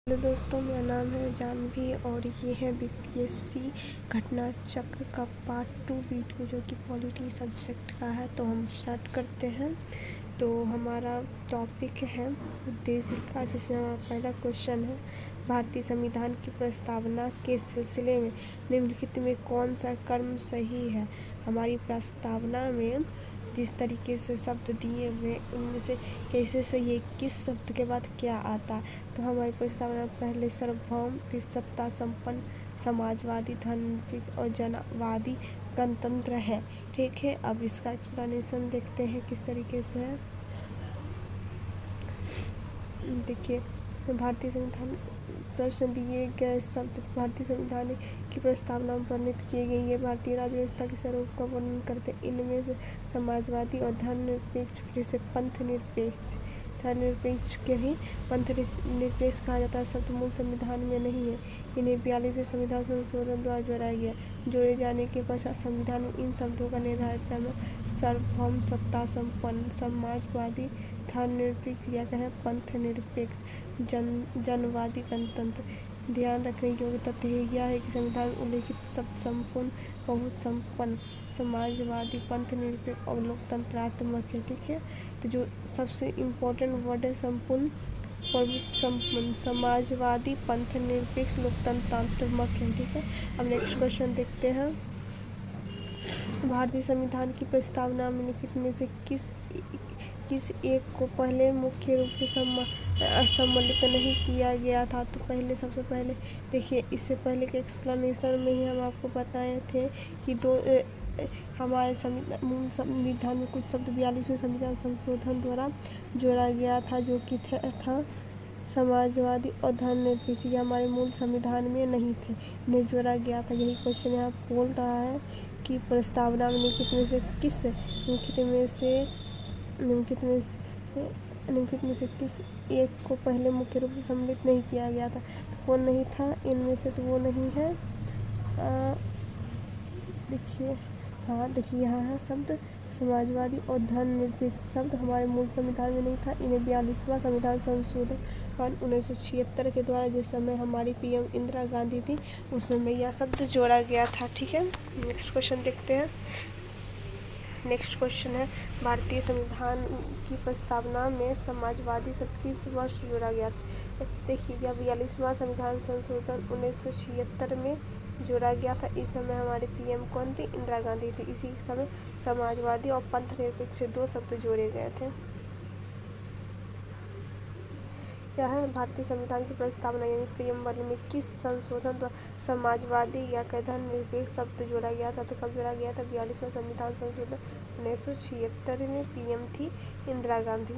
Hello दोस्तों, मेरा नाम है जानवी और ये है बीपीएससी घटना चक्र का पार्ट 2 वीडियो जो कि पॉलिटी सब्जेक्ट का है। तो हम स्टार्ट करते हैं। तो हमारा टॉपिक है उद्देशिका, जिसमें हमारा पहला क्वेश्चन है, भारतीय संविधान की प्रस्तावना के सिलसिले में निम्नलिखित में कौन सा कर्म सही है। हमारी प्रस्तावना में जिस तरीके से शब्द दिए हुए उनमें से कैसे सही है, किस शब्द के बाद क्या आता है। तो हमारी प्रस्तावना पहले सार्वभौम, फिर सत्ता संपन्न, समाजवादी, धर्मनिरपेक्ष और जनवादी गणतंत्र है। ठीक है, अब इसका एक्सप्लेनेशन देखते हैं किस तरीके से है। देखिए, भारतीय संविधान प्रश्न दिए गए शब्द भारतीय संविधान की प्रस्तावना में वर्णित किए गए ये भारतीय राज्य व्यवस्था के स्वरूप का वर्णन करते। इनमें से समाजवादी और धर्मनिरपेक्ष, जैसे पंथ निरपेक्ष, धर्मनिरपेक्ष के ही पंथ निरपेक्ष कहा जाता है, शब्द मूल संविधान में नहीं है। इन्हें 42वें संविधान संशोधन द्वारा जोड़ा गया। जोड़े जाने के पश्चात संविधान में इन शब्दों का निर्धारित क्रम सार्वभौम, सत्ता संपन्न, समाजवादी, धर्मनिरपेक्ष या कहें पंथ निरपेक्ष, जनवादी गणतंत्र। ध्यान रखने योग्य तथ्य यह है कि संविधान में उल्लेखित शब्द संपूर्ण, बहुत संपन्न, समाजवादी, पंथ निरपेक्ष और लोकतंत्रात्मक है। ठीक है, तो जो सबसे इम्पोर्टेंट वर्ड है संपूर्ण, प्रभुत्व संपन्न, समाजवादी, पंथ निरपेक्ष, लोकतंत्रात्मक है। ठीक है, अब नेक्स्ट क्वेश्चन देखते हैं। भारतीय संविधान की प्रस्तावना में निम्नलिखित में से किस एक को पहले मुख्य रूप से सम्मिलित नहीं किया गया था। तो सबसे पहले देखिए, इससे पहले के एक्सप्लेनेशन में ही हम आपको बताए थे कि हमारे संविधान में कुछ शब्द 42वें संविधान संशोधन द्वारा जोड़ा गया था, जो कि था समाजवादी और धर्मनिरपेक्ष। ये हमारे मूल संविधान में नहीं थे, इन्हें जोड़ा गया था। यही क्वेश्चन यहाँ बोल रहा है कि प्रस्तावना में निम्नलिखित में से किस एक को पहले मुख्य रूप से सम्मिलित नहीं किया गया था। तो कौन नहीं था इनमें से, तो वो नहीं है। देखिए यहाँ है शब्द समाजवादी और धर्मनिरपेक्ष। शब्द हमारे मूल संविधान में नहीं था। इन्हें 42वां संविधान संशोधन 1976 के द्वारा, जिस समय हमारी पीएम इंदिरा गांधी थी, उस समय यह शब्द जोड़ा गया था। ठीक है, नेक्स्ट क्वेश्चन देखते हैं। नेक्स्ट क्वेश्चन है, भारतीय संविधान की प्रस्तावना में समाजवादी शब्द किस वर्ष जोड़ा गया था। देखिए, यह 42वां संविधान संशोधन 1976 में जोड़ा गया था। इस समय हमारे पीएम कौन थी? इंदिरा गांधी थी। इसी समय समाजवादी और पंथ निरपेक्ष से 2 शब्द जोड़े गए थे। क्या है, भारतीय संविधान की प्रस्तावना यानी प्रियम्बल में किस संशोधन द्वारा समाजवादी या धर्मनिरपेक्ष शब्द जोड़ा गया था। तो कब जोड़ा गया था? 42वां संविधान संशोधन 1976 में। पीएम थी इंदिरा गांधी।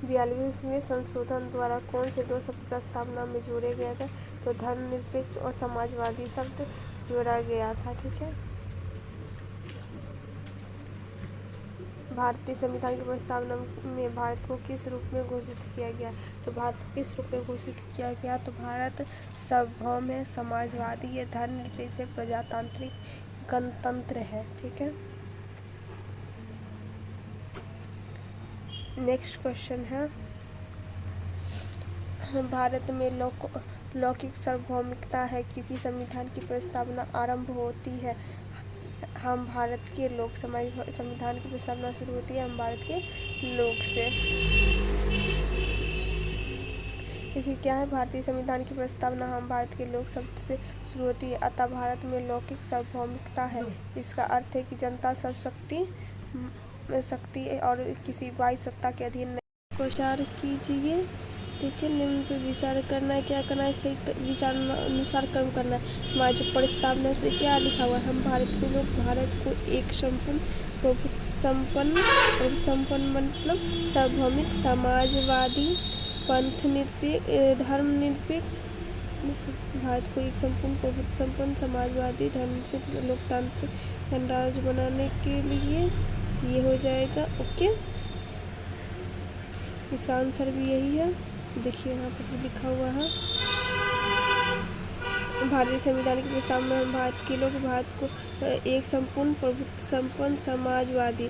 42वें संशोधन द्वारा कौन से 2 शब्द प्रस्तावना में जोड़े गए थे? तो धर्मनिरपेक्ष और समाजवादी शब्द जोड़ा गया था। ठीक है, भारतीय संविधान की प्रस्तावना में भारत को किस रूप में घोषित किया गया? तो भारत को किस रूप में घोषित किया गया? तो भारत सार्वभौम है, समाजवादी है, धर्मनिरपेक्ष है, प्रजातांत्रिक गणतंत्र है। ठीक है, नेक्स्ट क्वेश्चन है, भारत में लौकिक सार्वभौमिकता है क्योंकि संविधान की प्रस्तावना आरंभ होती है हम भारत के लोग। संविधान की प्रस्तावना शुरू होती है हम भारत के लोग से। देखिए, क्या है, भारतीय संविधान की प्रस्तावना हम भारत के लोग शब्द से शुरू होती है, अतः भारत में लौकिक सार्वभौमिकता है। इसका अर्थ है कि जनता सब शक्ति और किसी बाह्य सत्ता के अधीन नहीं। विचार कीजिए। ठीक है, निम्न पर विचार करना है। क्या करना है? सही विचार अनुसार कर्म करना है। हमारी जो प्रस्तावना है उसमें क्या लिखा हुआ है? हम भारत के लोग भारत को एक संपूर्ण, संपन्न मतलब सार्वभौमिक, समाजवादी, पंथ निरपेक्ष, धर्मनिरपेक्ष, भारत को एक संपूर्ण, प्रभुत्व संपन्न, समाजवादी, धर्मनिरपेक्ष, लोकतांत्रिक गणराज्य बनाने के लिए ये हो जाएगा। ओके, इसका आंसर भी यही है। देखिए, यहाँ पर भी लिखा हुआ है, भारतीय संविधान की प्रस्तावना में भारत के लोग भारत को एक संपूर्ण, प्रभुत्व संपन्न, समाजवादी,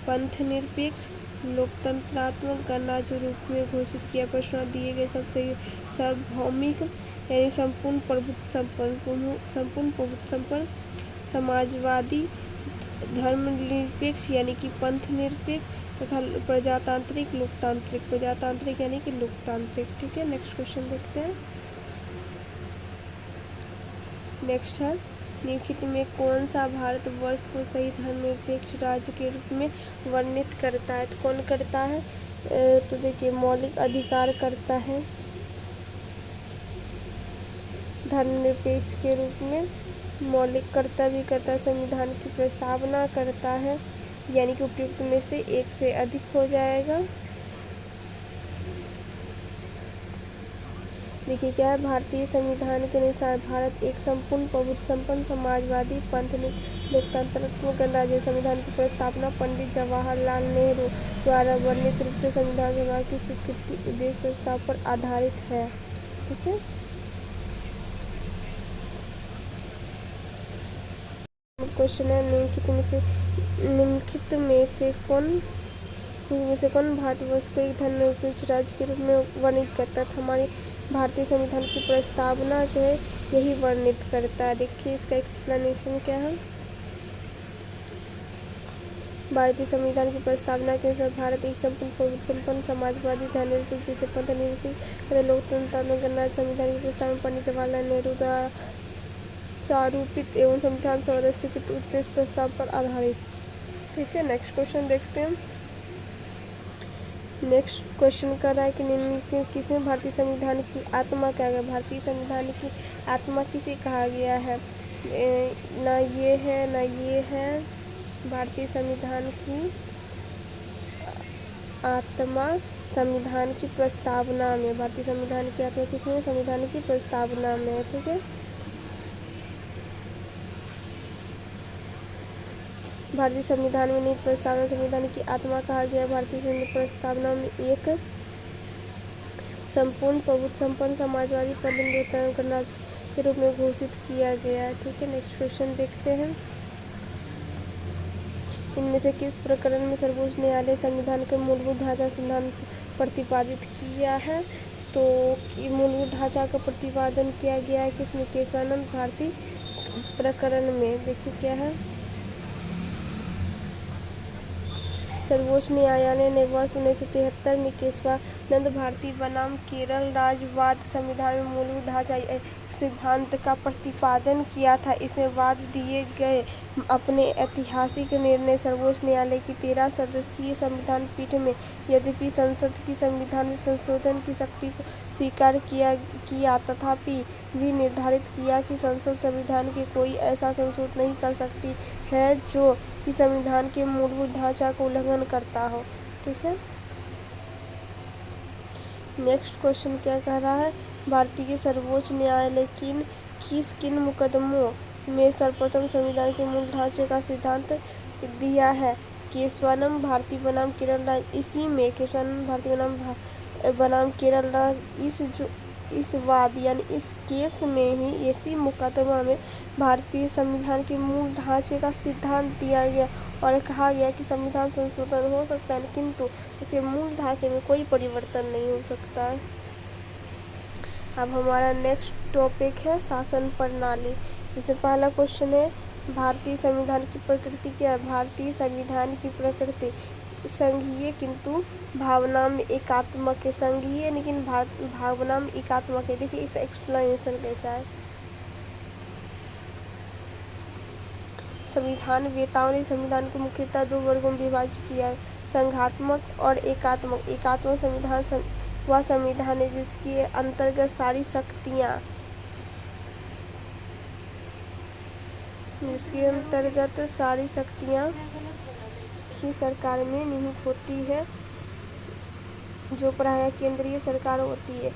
पंथनिरपेक्ष, लोकतंत्रात्मक गणराज्य रूप में घोषित किया। प्रश्न दिए गए सबसे सार्वभौमिक यानी संपूर्ण प्रभुत्व संपन्न, समाजवादी, धर्मनिरपेक्ष यानी कि पंथनिरपेक्ष तथा प्रजातांत्रिक, प्रजातांत्रिक यानी कि लोकतांत्रिक। ठीक है, नेक्स्ट क्वेश्चन देखते हैं। नेक्स्ट है, निम्नलिखित में कौन सा भारतवर्ष को सही धर्मनिरपेक्ष राज्य के रूप में वर्णित करता है? तो कौन करता है? तो देखिए, मौलिक अधिकार करता है धर्मनिरपेक्ष के रूप में, मौलिक कर्तव्य करता है, संविधान की प्रस्तावना करता है, यानी कि उपयुक्त में से एक से अधिक हो जाएगा। देखिए क्या है, भारतीय संविधान के अनुसार भारत एक संपूर्ण प्रभुत्व संपन्न, समाजवादी, पंथनिरपेक्ष, लोकतंत्रात्मक गणराज्य। संविधान की प्रस्तावना पंडित जवाहरलाल नेहरू द्वारा वर्णित रूप से संविधान सभा की स्वीकृति उद्देश्य प्रस्ताव पर आधारित है। ठीक है, क्वेश्चन है, निम्नलिखित में से कौन भारतवर्ष को एक धर्मनिरपेक्ष राज्य के रूप में वर्णित करता है? हमारी भारतीय संविधान की प्रस्तावना जो है यही वर्णित करता है। देखिए इसका एक्सप्लेनेशन क्या है। भारतीय संविधान की प्रस्तावना के अनुसार भारत एक संपन्न, समाजवादी, धर्मनिरपेक्ष जैसे पंथनिरपेक्ष, लोकतंत्रात्मक गणराज्य। संविधान की प्रस्तावना पंडित जवाहरलाल नेहरू द्वारा प्रारूपित एवं संविधान सभा द्वारा स्वीकृत उद्देश्य प्रस्ताव पर आधारित। ठीक है, नेक्स्ट क्वेश्चन देखते हैं। नेक्स्ट क्वेश्चन कर रहा है कि निम्नलिखित किसमें भारतीय संविधान की आत्मा क्या है? भारतीय संविधान की आत्मा किसे कहा गया है? ना ये है ना ये है। भारतीय संविधान की आत्मा संविधान की प्रस्तावना में, भारतीय संविधान की आत्मा किसमें? संविधान की प्रस्तावना में। ठीक है, भारतीय संविधान में निहित प्रस्तावना संविधान की आत्मा कहा गया। भारतीय संविधान प्रस्तावना में एक संपूर्ण प्रभुत्व संपन्न, समाजवादी, पंथनिरपेक्ष गणराज्य के रूप में घोषित किया गया। ठीक है, नेक्स्ट क्वेश्चन देखते हैं। इनमें से किस प्रकरण में सर्वोच्च न्यायालय संविधान के मूलभूत ढांचा सिद्धांत प्रतिपादित किया है? तो मूलभूत ढांचा का प्रतिपादन किया गया है किसमें? केशवानंद भारती प्रकरण में। देखिए क्या है, सर्वोच्च न्यायालय ने वर्ष 1973 में केशवानंद भारती बनाम केरल राज्यवाद संविधान में मूलभूत ढांचा सिद्धांत का प्रतिपादन किया था। इसमें बाद दिए गए अपने ऐतिहासिक निर्णय सर्वोच्च न्यायालय की 13 सदस्यीय संविधान पीठ में यद्यपि संसद की संविधान में संशोधन की शक्ति को स्वीकार किया तथापि भी निर्धारित किया कि संसद संविधान के कोई ऐसा संशोधन नहीं कर सकती है जो कि संविधान के मूलभूत ढांचा को उल्लंघन करता हो। ठीक है, नेक्स्ट क्वेश्चन क्या कह रहा है? भारतीय सर्वोच्च न्यायालय किन मुकदमों में सर्वप्रथम संविधान के मूल ढांचे का सिद्धांत दिया है? केशवानंद भारती बनाम केरल राज्य। इसी में केशवानंद भारती बनाम केरल राज्य इस वाद यानी इस केस में ही इसी मुकदमा में भारतीय संविधान के मूल ढांचे का सिद्धांत दिया गया और कहा गया कि संविधान संशोधन हो सकता है किंतु उसके मूल ढांचे में कोई परिवर्तन नहीं हो सकता है। अब हमारा नेक्स्ट टॉपिक है शासन प्रणाली। इसमें पहला क्वेश्चन है, भारतीय संविधान की प्रकृति क्या है? भारतीय संविधान की प्रकृति संघीय किंतु भावना में एकात्मक है। संघीय लेकिन भावना में एकात्मक है। देखिए इसका एक्सप्लेनेशन कैसा है। संविधान वेताओं ने संविधान को मुख्यतः दो वर्गों में विभाजित किया है, संघात्मक और एकात्मक। एकात्मक संविधान वह संविधान है जिसके अंतर्गत सारी शक्तियाँ की सरकार में निहित होती है, जो प्रायः केंद्रीय सरकार होती है।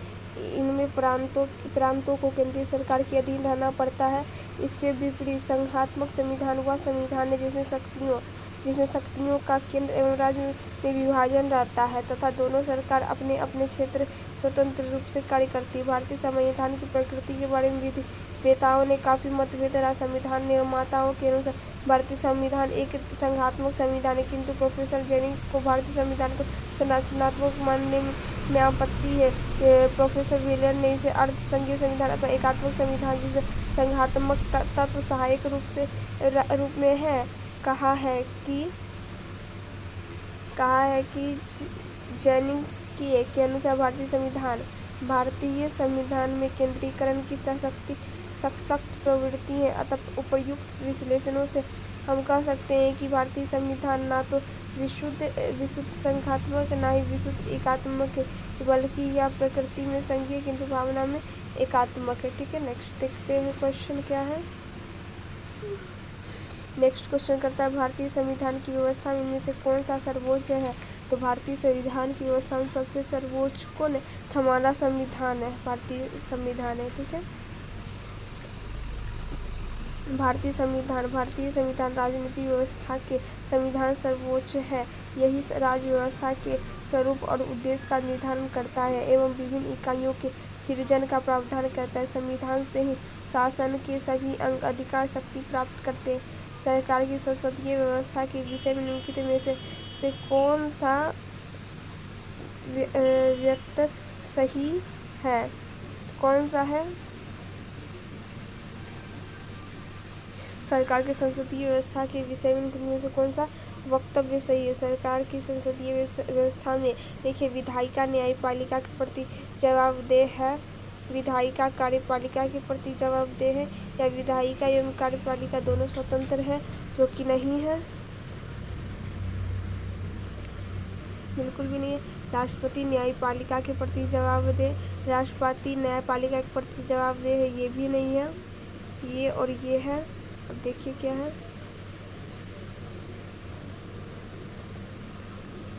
इनमें प्रांतों को केंद्रीय सरकार के अधीन रहना पड़ता है। इसके विपरीत संघात्मक संविधान वह संविधान है जिसमें जिसमें शक्तियों का केंद्र एवं राज्य में विभाजन रहता है तथा दोनों सरकार अपने अपने क्षेत्र स्वतंत्र रूप से कार्य करती है। भारतीय संविधान की प्रकृति के बारे में विधवेताओं ने काफी मतभेद रहा। संविधान निर्माताओं के अनुसार भारतीय संविधान एक संघात्मक संविधान है, किंतु प्रोफेसर जेनिंग्स को भारतीय संविधान को संरचनात्मक मानने में आपत्ति है। प्रोफेसर विलियम ने इसे अर्ध संघीय संविधान अथवा एकात्मक संविधान जिसे संघात्मक तत्व सहायक रूप में है कहा है कि जेनिंग्स के अनुसार भारतीय संविधान में केंद्रीकरण की सशक्त प्रवृत्ति है। अतः उपर्युक्त विश्लेषणों से हम कह सकते हैं कि भारतीय संविधान ना तो विशुद्ध संघात्मक ना ही विशुद्ध एकात्मक है, बल्कि यह प्रकृति में संघीय किंतु भावना में एकात्मक है। ठीक है, नेक्स्ट देखते हैं क्वेश्चन क्या है। नेक्स्ट क्वेश्चन करता है भारतीय संविधान की व्यवस्था में इनमें से कौन सा सर्वोच्च है। तो भारतीय संविधान की व्यवस्था में सबसे सर्वोच्च कौन है? हमारा संविधान है, भारतीय संविधान है। ठीक है, भारतीय संविधान राजनीतिक व्यवस्था के संविधान सर्वोच्च है। यही राज्य व्यवस्था के स्वरूप और उद्देश्य का निर्धारण करता है एवं विभिन्न इकाइयों के सृजन का प्रावधान करता है। संविधान से ही शासन के सभी अंग अधिकार शक्ति प्राप्त करते हैं। सरकार की संसदीय व्यवस्था के विषय में निम्नलिखित में से कौन सा व्यक्त सही है? कौन सा है? सरकार की संसदीय व्यवस्था के विषय में इनमें से कौन सा वक्तव्य सही है? सरकार की संसदीय व्यवस्था में देखिए, विधायिका न्यायपालिका के प्रति जवाबदेह है, विधायिका कार्यपालिका के प्रति जवाबदेह है, या विधायिका एवं कार्यपालिका दोनों स्वतंत्र है, जो कि नहीं है, बिल्कुल भी नहीं है। राष्ट्रपति न्यायपालिका के प्रति जवाबदेह, राष्ट्रपति न्यायपालिका के प्रति जवाबदेह है, ये भी नहीं है, ये और ये है। अब देखिए क्या है,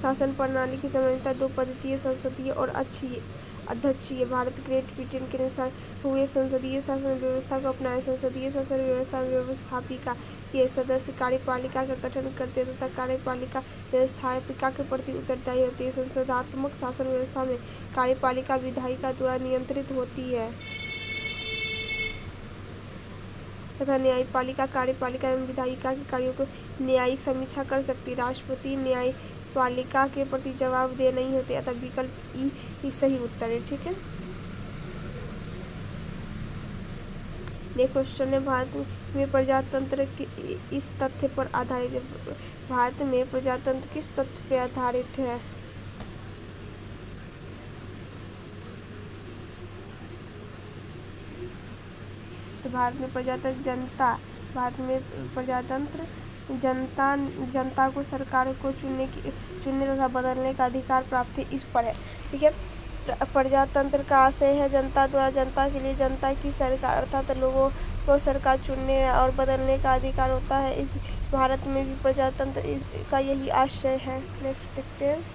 शासन प्रणाली की समानता दो पद्धतीय संसदीय और अध्यक्षीय। भारत ग्रेट ब्रिटेन के अनुसार हुए संसदीय शासन व्यवस्था को अपनाया। संसदीय शासन व्यवस्था में व्यवस्थापिका के सदस्य कार्यपालिका का गठन करते तथा कार्यपालिका व्यवस्थापिका के प्रति उत्तरदायी होती है। संसदात्मक शासन व्यवस्था में कार्यपालिका विधायिका द्वारा नियंत्रित होती है तथा न्यायपालिका कार्यपालिका एवं विधायिका के कार्यों को न्यायिक समीक्षा कर सकती। राष्ट्रपति न्यायपालिका के प्रति जवाबदेह नहीं होते, अतः विकल्प ई सही उत्तर है। ठीक है, ये क्वेश्चन है भारत में प्रजातंत्र इस तथ्य पर आधारित है। भारत में प्रजातंत्र किस तथ्य पर आधारित है? तो भारत में प्रजातंत्र जनता को सरकार को चुनने तथा बदलने का अधिकार प्राप्त है, इस पर है। ठीक है, प्रजातंत्र का आशय है जनता द्वारा जनता के लिए जनता की सरकार, अर्थात लोगों को सरकार चुनने और बदलने का अधिकार होता है। इस भारत में भी प्रजातंत्र का यही आशय है। नेक्स्ट देखते हैं,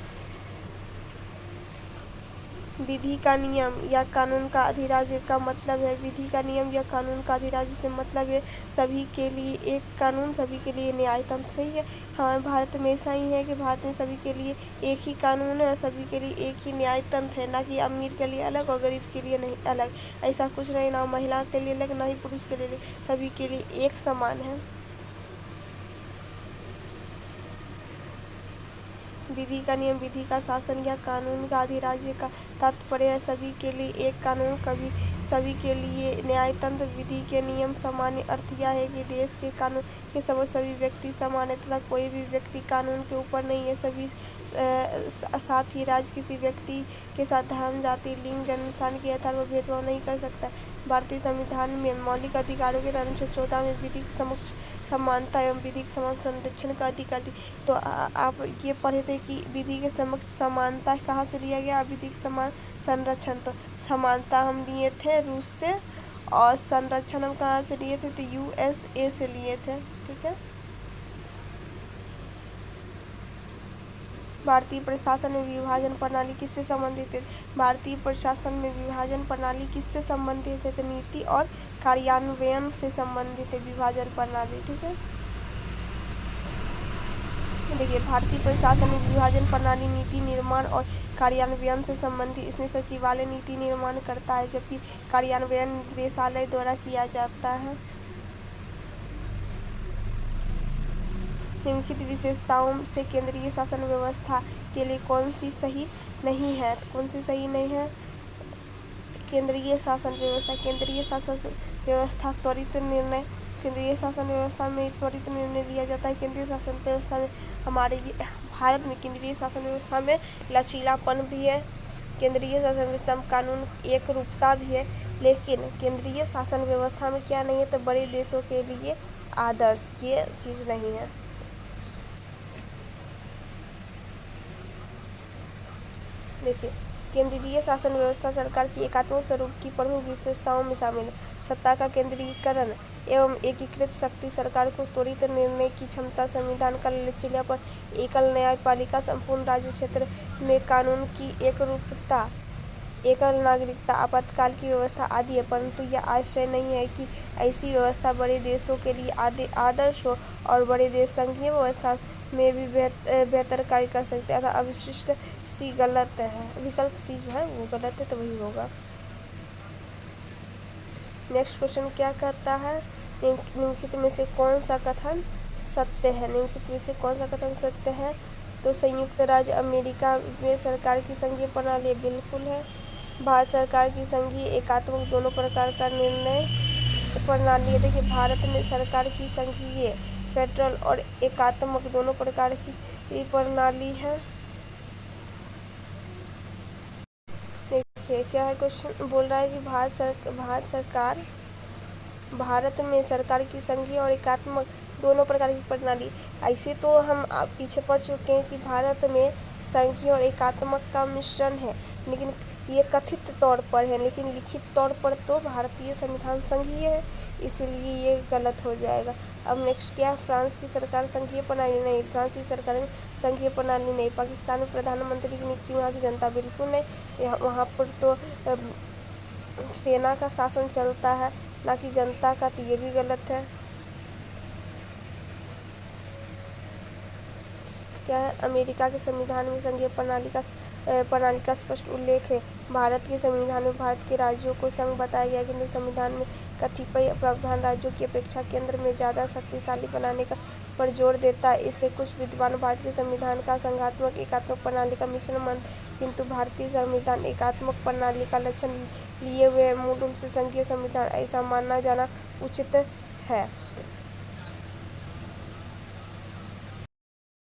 विधि का नियम या कानून का अधिराज्य का मतलब है। विधि का नियम या कानून का अधिराज्य से मतलब है सभी के लिए एक कानून, सभी के लिए न्यायतंत्र। सही है, हमारे भारत में ऐसा ही है कि भारत में सभी के लिए एक ही कानून है और सभी के लिए एक ही न्यायतंत्र है, ना कि अमीर के लिए अलग और गरीब के लिए नहीं अलग। ऐसा कुछ नहीं, ना महिला के लिए अलग ना ही पुरुष के लिए, सभी के लिए एक समान है। विधि का नियम, विधि का शासन या कानून का अधिराज्य का तात्पर्य है सभी के लिए एक कानून, सभी के लिए न्यायतंत्र। विधि के नियम सामान्य अर्थ यह है कि देश के कानून के समक्ष सभी व्यक्ति समान है तथा कोई भी व्यक्ति कानून के ऊपर नहीं है। सभी साथ ही राज्य किसी व्यक्ति के साथ धर्म, जाति, लिंग, जन्म स्थान के आधार पर भेदभाव नहीं कर सकता। भारतीय संविधान में मौलिक अधिकारों के अनुच्छेद 14 में विधि के समक्ष समानता एवं विधि के समान संरक्षण का अधिकार दी। तो आप ये पढ़े थे कि विधि के समक्ष समानता कहाँ से लिया गया? विधि के समान संरक्षण। तो समानता हम लिए थे रूस से और संरक्षण हम कहाँ से लिए थे? तो USA से लिए थे। ठीक है, भारतीय प्रशासन में विभाजन प्रणाली किससे संबंधित है? भारतीय प्रशासन में विभाजन प्रणाली किससे संबंधित है? तो नीति और कार्यान्वयन से संबंधित है विभाजन प्रणाली। ठीक है, देखिए, भारतीय प्रशासन विभाजन प्रणाली नीति निर्माण और कार्यान्वयन से संबंधित, इसमें सचिवालय नीति निर्माण करता है, जबकि कार्यान्वयन निदेशालय द्वारा किया जाता है। निम्नलिखित विशेषताओं से केंद्रीय शासन व्यवस्था के लिए कौन सी सही नहीं है? कौन सी सही नहीं है? केंद्रीय शासन व्यवस्था त्वरित निर्णय, केंद्रीय शासन व्यवस्था में त्वरित निर्णय लिया जाता है। केंद्रीय शासन व्यवस्था में हमारे भारत में केंद्रीय शासन व्यवस्था में लचीलापन भी है। केंद्रीय शासन व्यवस्था में कानून एक रूपता भी है, लेकिन केंद्रीय शासन व्यवस्था में क्या नहीं है? तो बड़े देशों के लिए आदर्श, ये चीज़ नहीं है। देखिए, केंद्रीय शासन व्यवस्था सरकार की एकात्मक स्वरूप की प्रमुख विशेषताओं में शामिल है। सत्ता का केंद्रीकरण एवं एकीकृत शक्ति, सरकार को त्वरित निर्णय की क्षमता, संविधान का लचीलापन, एकल न्यायपालिका, संपूर्ण राज्य क्षेत्र में कानून की एकरूपता, एकल नागरिकता, आपातकाल की व्यवस्था आदि है। परंतु यह आश्चर्य नहीं है कि ऐसी व्यवस्था बड़े देशों के लिए आदर्श हो और बड़े देश संघीय व्यवस्था में भी बेहतर कार्य कर सकते हैं। अतः अवशिष्ट सी गलत है, विकल्प सी जो है वो गलत है, तो वही होगा। नेक्स्ट क्वेश्चन क्या कहता है? निम्नलिखित में से कौन सा कथन सत्य है? निम्नलिखित में से कौन सा कथन सत्य है? तो संयुक्त राज्य अमेरिका में सरकार की संघीय प्रणाली बिल्कुल है। भारत सरकार की संघीय एकात्मक दोनों प्रकार का निर्णय प्रणाली है। देखिए, भारत में सरकार की संघीय, फेडरल और एकात्मक दोनों प्रकार की प्रणाली है। देखिए क्या है क्वेश्चन, बोल रहा है कि भारत में सरकार की संघीय और एकात्मक दोनों प्रकार की प्रणाली। ऐसे तो हम पीछे पढ़ चुके हैं कि भारत में संघीय और एकात्मक का मिश्रण है, लेकिन ये कथित तौर पर है, लेकिन लिखित तौर पर तो भारतीय संविधान संघीय है, इसीलिए ये गलत हो जाएगा। अब नेक्स्ट क्या, फ्रांस की सरकार संघीय प्रणाली नहीं, फ्रांस की सरकार में संघीय प्रणाली नहीं। पाकिस्तान में प्रधानमंत्री की नियुक्ति वहाँ की जनता बिल्कुल नहीं, वहाँ पर तो सेना का शासन चलता है, ना कि जनता का, तो ये भी गलत है। क्या है, अमेरिका के संविधान में संघीय प्रणाली का स्पष्ट उल्लेख है। भारत के संविधान में भारत के राज्यों को संघ बताया गया, किंतु संविधान में कतिपय प्रावधान राज्यों की अपेक्षा केंद्र में ज़्यादा शक्तिशाली बनाने का पर जोर देता है। इससे कुछ विद्वान भारत के संविधान का संघात्मक एकात्मक प्रणाली का मिश्रण मानते, किंतु भारतीय संविधान एकात्मक प्रणाली का लक्षण लिए हुए मूल रूप से संघीय संविधान, ऐसा मानना जाना उचित है।